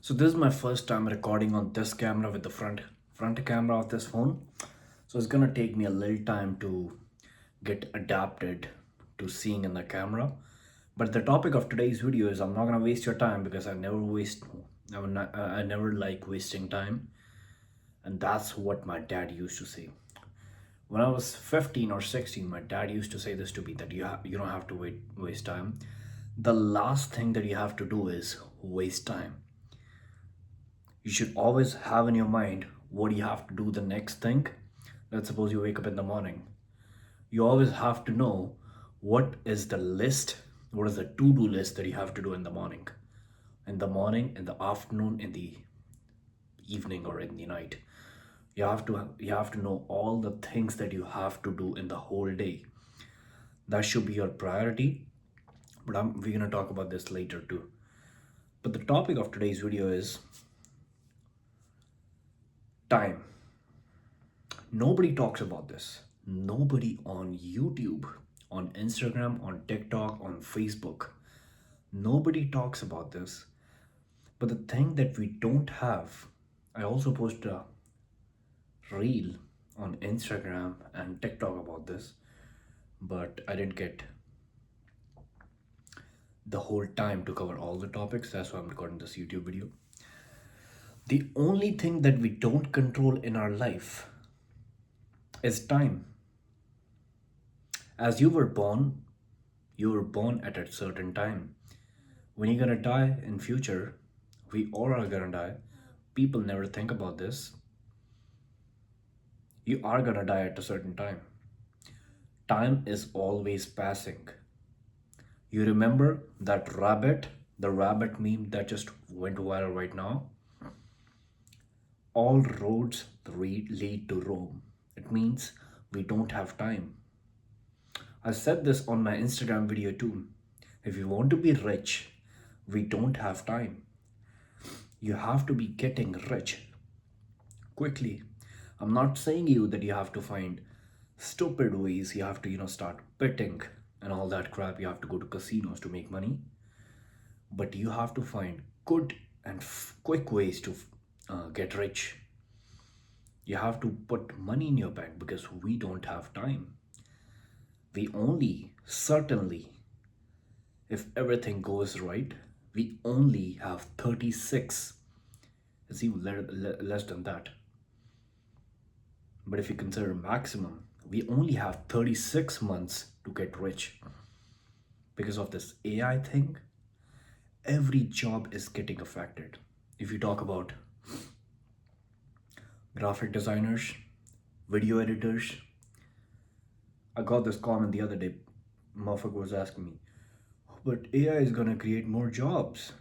So this is my first time recording on this camera with the front camera of this phone. So it's gonna take me a little time to get adapted to seeing in the camera. But the topic of today's video is I'm not gonna waste your time because I never like wasting time, and that's what my dad used to say. When I was 15 or 16, my dad used to say this to me that you don't have to waste time. The last thing that you have to do is waste time. You should always have in your mind what you have to do the next thing. Let's suppose you wake up in the morning. You always have to know what is the list, what is the to-do list that you have to do in the morning. In the morning, in the afternoon, in the evening, or in the night. You have to know all the things that you have to do in the whole day. That should be your priority. But we're gonna talk about this later too. But the topic of today's video is time. Nobody talks about this. Nobody on YouTube, on Instagram, on TikTok, on Facebook. Nobody talks about this. But the thing that we don't have, I also posted a reel on Instagram and TikTok about this, but I didn't get the whole time to cover all the topics. That's why I'm recording this YouTube video. The only thing that we don't control in our life is time. As you were born at a certain time. When you're gonna die in future, we all are gonna die. People never think about this. You are gonna die at a certain time. Time is always passing. You remember that the rabbit meme that just went viral right now? All roads lead to Rome. It means we don't have time. I said this on my Instagram video too. If you want to be rich, we don't have time. You have to be getting rich quickly. I'm not saying you that you have to find stupid ways, you have to, start betting and all that crap. You have to go to casinos to make money. But you have to find good and quick ways to get rich. You have to put money in your bank because we don't have time. We only, certainly, if everything goes right, we only have 36. It's even less than that. But if you consider maximum, we only have 36 months to get rich. Because of this AI thing, every job is getting affected. If you talk about graphic designers, video editors, I got this comment the other day. Motherfucker was asking me, but AI is gonna create more jobs.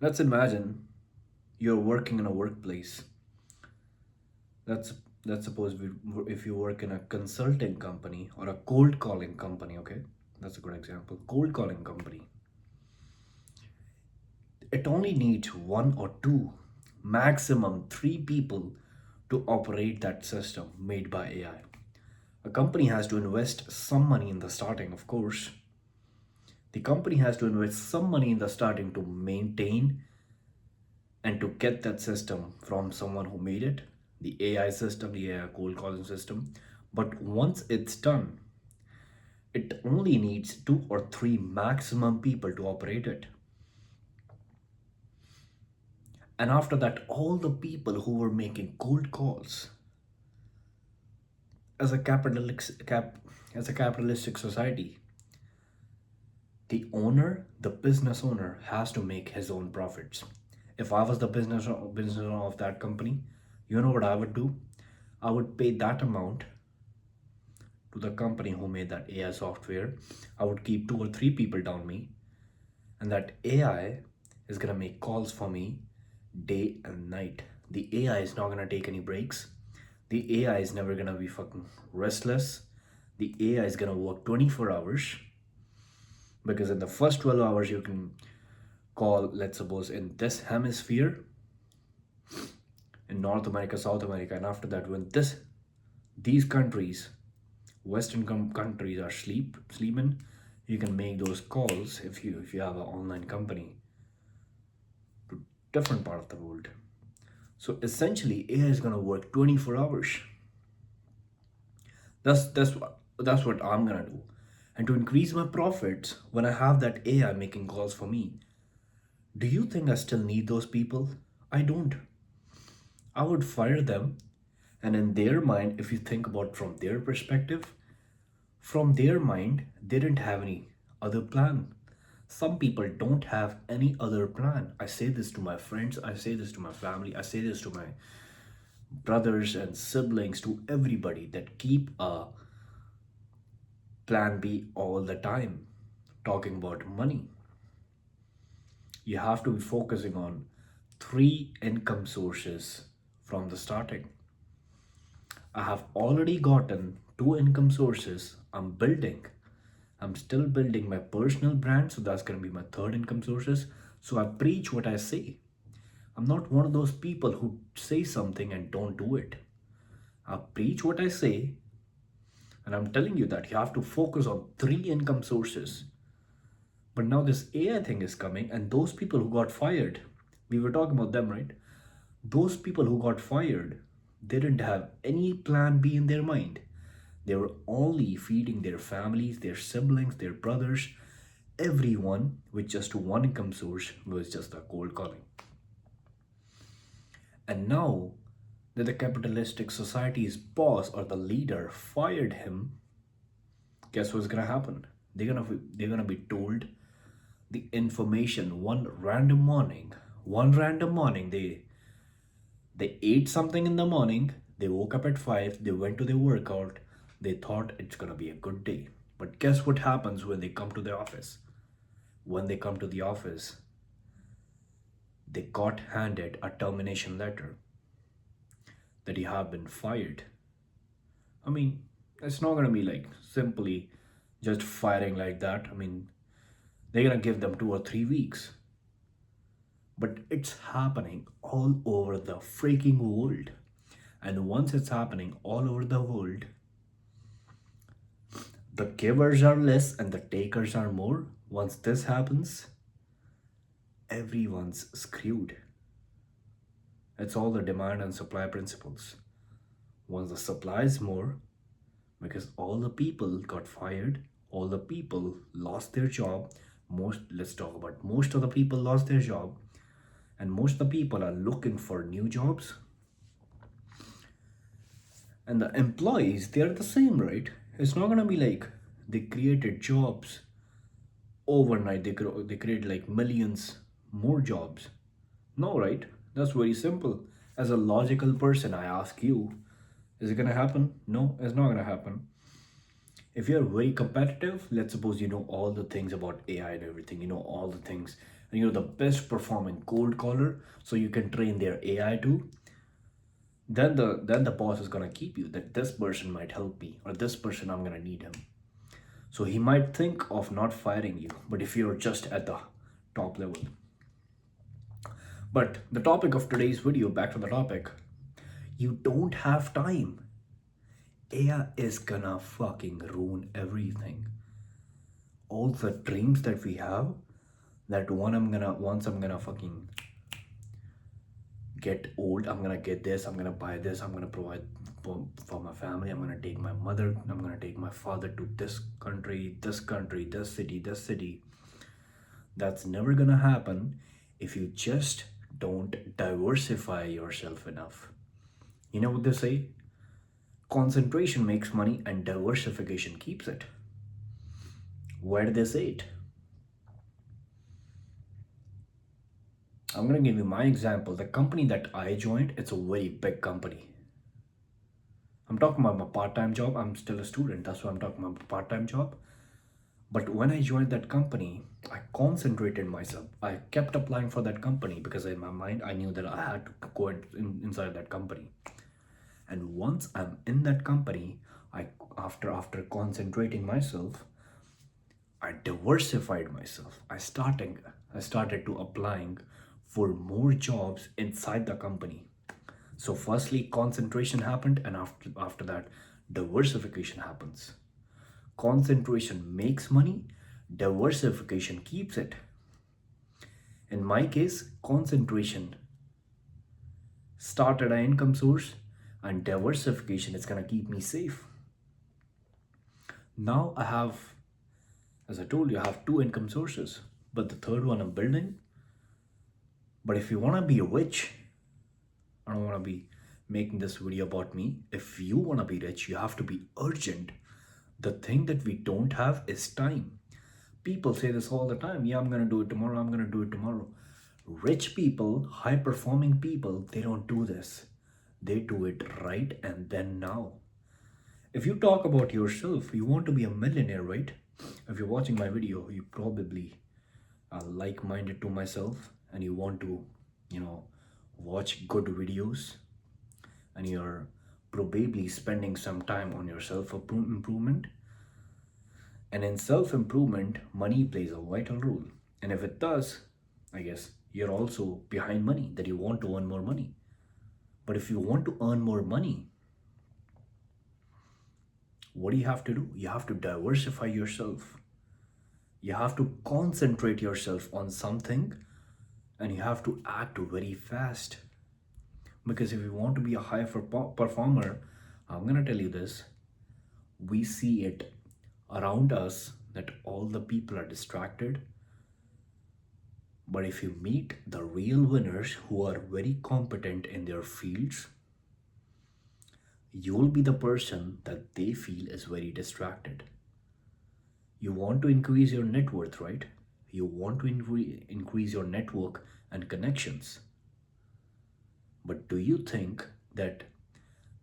Let's imagine you're working in a workplace. Let's let's suppose if you work in a consulting company or a cold calling company, okay? That's a good example. Cold calling company. It only needs one or two, maximum three people to operate that system made by AI. A company has to invest some money in the starting, of course. The company has to invest some money in the starting to maintain and to get that system from someone who made it, the AI system, the AI cold calling system. But once it's done, it only needs two or three maximum people to operate it. And after that, all the people who were making cold calls as a capitalistic society, the business owner has to make his own profits. If I was the business owner of that company, you know what I would do? I would pay that amount to the company who made that AI software. I would keep two or three people down me, and that AI is gonna make calls for me day and night. The AI is not gonna take any breaks. The AI is never gonna be fucking restless. The AI is gonna work 24 hours, because in the first 12 hours you can call, let's suppose, in this hemisphere, in North America, South America, and after that, when these countries, Western countries are sleeping, you can make those calls if you have an online company. different part of the world. So essentially, AI is gonna work 24 hours. That's what I'm gonna do. And to increase my profits, when I have that AI making calls for me, do you think I still need those people? I don't. I would fire them. And in their mind, if you think about from their perspective, from their mind, they didn't have any other plan. Some people don't have any other plan. I say this to my friends, I say this to my family, I say this to my brothers and siblings, to everybody that keep a plan B all the time, talking about money. You have to be focusing on three income sources from the starting. I have already gotten two income sources. I'm building. I'm still building my personal brand, so that's going to be my third income sources. So I preach what I say. I'm not one of those people who say something and don't do it. I preach what I say, and I'm telling you that you have to focus on three income sources. But now this AI thing is coming, and those people who got fired, we were talking about them, right? Those people who got fired, they didn't have any plan B in their mind. They were only feeding their families, their siblings, their brothers, everyone with just one income source, was just a cold calling. And now that the capitalistic society's boss or the leader fired him, guess what's gonna happen? They're gonna be told the information one random morning they ate something in the morning, they woke up at 5, they went to their workout, they thought it's gonna be a good day. But guess what happens when they come to the office? When they come to the office, they got handed a termination letter that you have been fired. I mean, it's not gonna be like simply just firing like that. I mean, they're gonna give them 2 or 3 weeks. But it's happening all over the freaking world. And once it's happening all over the world, the givers are less and the takers are more. Once this happens, everyone's screwed. It's all the demand and supply principles. Once the supply is more, because all the people got fired, all the people lost their job. Let's talk about most of the people lost their job, and most of the people are looking for new jobs. And the employees, they are the same, right? It's not gonna be like they created jobs overnight, they create like millions more jobs. No, right? That's very simple. As a logical person, I ask you, is it gonna happen? No, it's not gonna happen. If you're very competitive, let's suppose you know all the things about AI and everything, you know all the things, and you're the best performing cold caller, so you can train their AI too. Then the boss is gonna keep you, that this person might help me, or this person I'm gonna need him. So he might think of not firing you, but if you're just at the top level. But the topic of today's video, back to the topic, you don't have time. AI is gonna fucking ruin everything. All the dreams that we have, that once I'm gonna fucking get old, I'm gonna get this, I'm gonna buy this, I'm gonna provide for my family, I'm gonna take my mother, I'm gonna take my father to this country, this city, this city. That's never gonna happen if you just don't diversify yourself enough. You know what they say? Concentration makes money and diversification keeps it. Where did they say it? I'm gonna give you my example. The company that I joined, it's a very big company. I'm talking about my part-time job. I'm still a student, that's why I'm talking about my part-time job. But when I joined that company, I concentrated myself. I kept applying for that company because in my mind I knew that I had to go inside that company. And once I'm in that company, I after concentrating myself, I diversified myself. I started to applying for more jobs inside the company. So firstly, concentration happened, and after that, diversification happens. Concentration makes money, diversification keeps it. In my case, concentration. Start at an income source, and diversification is gonna keep me safe. Now I have, as I told you, I have two income sources, but the third one I'm building. But if you wanna be rich, I don't wanna be making this video about me. If you wanna be rich, you have to be urgent. The thing that we don't have is time. People say this all the time. Yeah, I'm gonna do it tomorrow. I'm gonna do it tomorrow. Rich people, high performing people, they don't do this. They do it right and then now. If you talk about yourself, you want to be a millionaire, right? If you're watching my video, you probably are like minded to myself and you want to, watch good videos, and you're probably spending some time on your self improvement. And in self improvement, money plays a vital role. And if it does, I guess you're also behind money, that you want to earn more money. But if you want to earn more money, what do you have to do? You have to diversify yourself. You have to concentrate yourself on something, and you have to act very fast. Because if you want to be a high performer, I'm going to tell you this, we see it around us that all the people are distracted. But if you meet the real winners who are very competent in their fields, you will be the person that they feel is very distracted. You want to increase your net worth, right? You want to increase your network and connections. But do you think that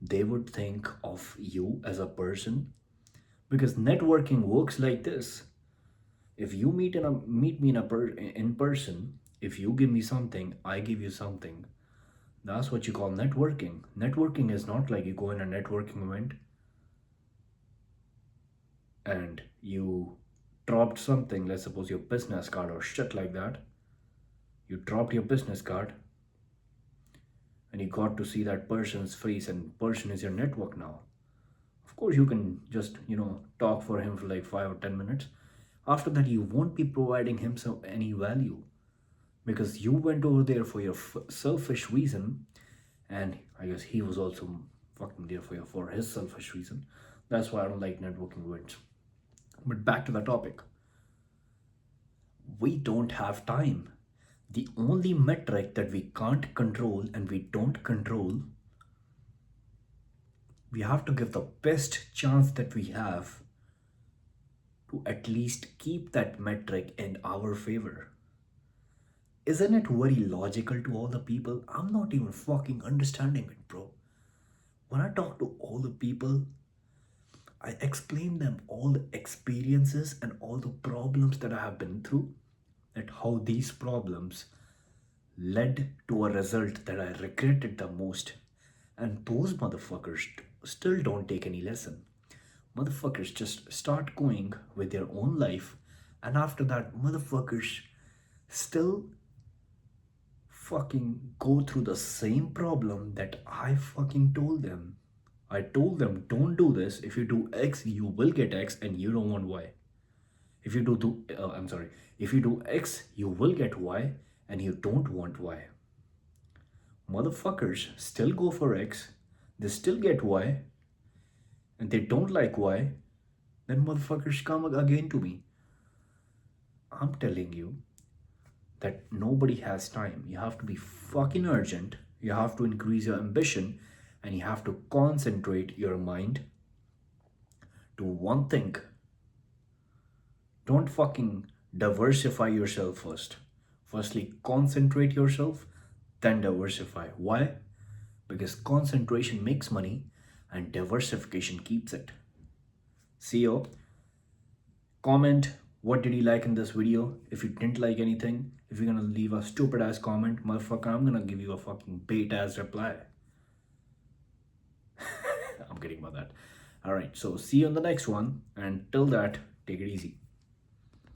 they would think of you as a person? Because networking works like this. If you meet me in person, if you give me something, I give you something. That's what you call networking. Networking is not like you go in a networking event and you dropped something, let's suppose your business card or shit like that. You dropped your business card and you got to see that person's face, and person is your network now. Of course, you can just, talk for him for like 5 or 10 minutes. After that, you won't be providing him any value because you went over there for your selfish reason, and I guess he was also fucking there for his selfish reason. That's why I don't like networking events. But back to the topic. We don't have time. The only metric that we can't control and we don't control, we have to give the best chance that we have to at least keep that metric in our favor. Isn't it very logical to all the people? I'm not even fucking understanding it, bro. When I talk to all the people, I explain them all the experiences and all the problems that I have been through, that how these problems led to a result that I regretted the most. And those motherfuckers still don't take any lesson. Motherfuckers just start going with their own life, and after that, motherfuckers still fucking go through the same problem that I fucking told them. I told them, don't do this. If you do X, you will get X, and you don't want Y. If you if you do X, you will get Y, and you don't want Y. Motherfuckers still go for X, they still get Y, and they don't like Y, then motherfuckers come again to me. I'm telling you that nobody has time. You have to be fucking urgent. You have to increase your ambition, and you have to concentrate your mind to one thing. Don't fucking diversify yourself first. Firstly, concentrate yourself, then diversify. Why? Because concentration makes money and diversification keeps it. See you. Comment what did you like in this video. If you didn't like anything, if you're gonna leave a stupid ass comment, motherfucker, I'm gonna give you a fucking bait ass reply. I'm kidding about that. Alright, so see you on the next one, and till that, take it easy.